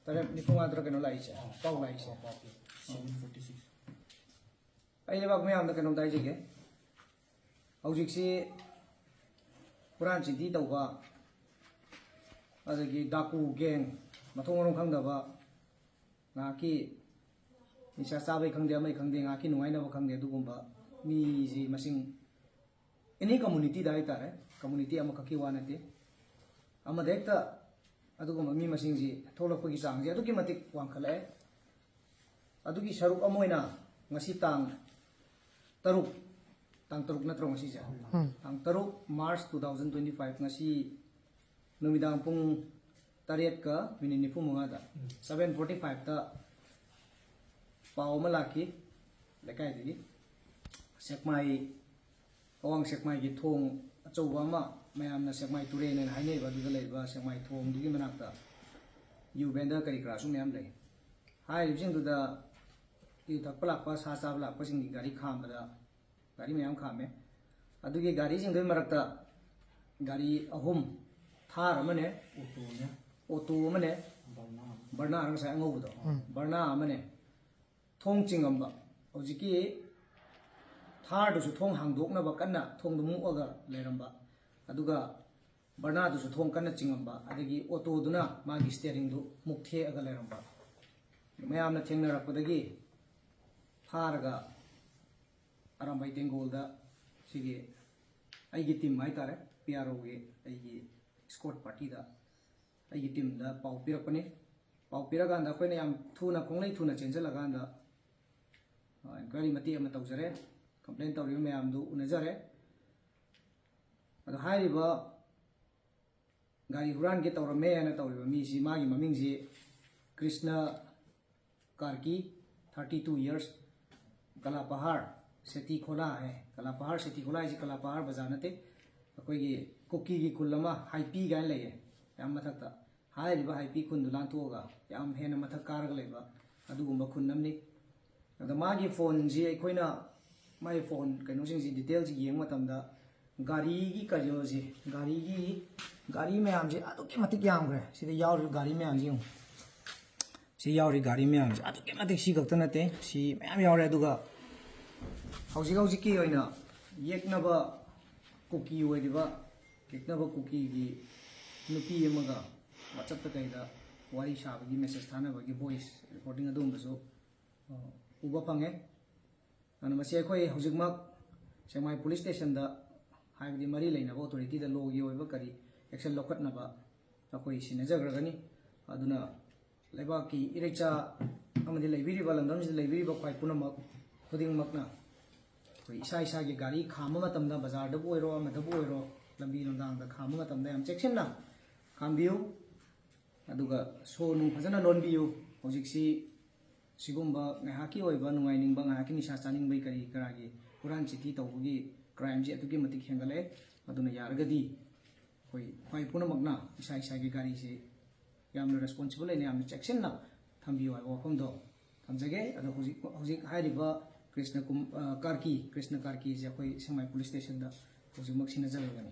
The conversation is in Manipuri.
तरह निफुंगा कनो लाइसे पाव लाइसे अने बाग मैं कनो दाइजे हौजिक्सी पुरान चिंती तौबा अदगी डाकू gang मथों मरों खंगदबा ngaki nisa sabai khangde amai khangde ngaki nuaina ba khangde dugumba mi ji masing any community dai tare community ama khaki wanate ama dekta adugumba mi masing ji tholokpagi sang ji adugi matik wangkhale adugi saruk amoina ngasi tang taruk natro ngasi ja tang taruk March 2025 ngasi numidang pung tariat ka minini pu mga da 7:45 ta pao malaki lekai digi sekmai awang sekmai gi thong achouba ma mayam na sekmai ture nen hainei ba duga leiba sekmai thong digi manakta yu bender kari kra su mayam lei hai jing du da yu thak palak pa sa sa balak pa sing gi gari kham ba da gari mayam khame adugi gari jing doi marakta gari ahum thar amane auto mane barna ang sa ngau do barna mane thong chingamba hojiki thar du su thong hangdokna ba kanna thong du mu aga leramba aduga barna du su thong kanna chingamba adagi auto duna magi steering du mukthe aga leramba mayamna thengna rakpadagi tharaga arambai tengol da sigi aigi team mai tare PRO ge aigi squad party da aigi team da pau pirakpani pau piraganda khoina yam thuna konglei thuna chenjalaganda inquiry mati ama tawjare complaint tawri mayam du unajare ado hairiba gari huran ge tawrame ana tawriba mi si magi maming ji Krishna Karki 32 years Kalapahar Seti Khola hai Kalapahar Seti Khola ji Kalapahar bajanate akoi gi cookie gi kulama hype ga leye yam mathakta hairiba hype kun du lanthoga yam hena mathak karga leba adugumba kun namni ada magi phone ji aikoina mai phone kaino sing ji details ji yeng matamda gari gi karyo ji gari mayam ji aduki matik yam gre sida yauri gari mayam ji si yauri gari mayam ji aduki matik si gakta nate si mayam yaure aduga hauji ki oina yeknaba cookie oidiba yeknaba cookie gi nupi amaga WhatsApp ta kaida wari shabagi message thana bagi voice recording adum baso uba pange ana masi khoi hujikmak semai police station da haibdi mari leina authority da logi oiba kari action lokatna ba akoi sinajagragani aduna leba ki irecha amadi leibiri balandam ji leibiri ba khoi punamak khuding makna koi isa gi gari khama matamda bazar da boiro amada boiro lambi londang da khama matamda yam section na kambiu aduga so nu phajana lonbiu hojiksi sigumba ngahaki oiba nungainingba ngahaki nisa chaningbai kari karagi puran chiti tawbugi crime ji atugi matik hengale aduna yaragadi koi khoi punamakna isa gi gari se yamna responsible ne yamna section na thambiu ai wafamdo thamjage adu hojik hairiba Krishna Karki je koi semai police station da hojik maksina jalagani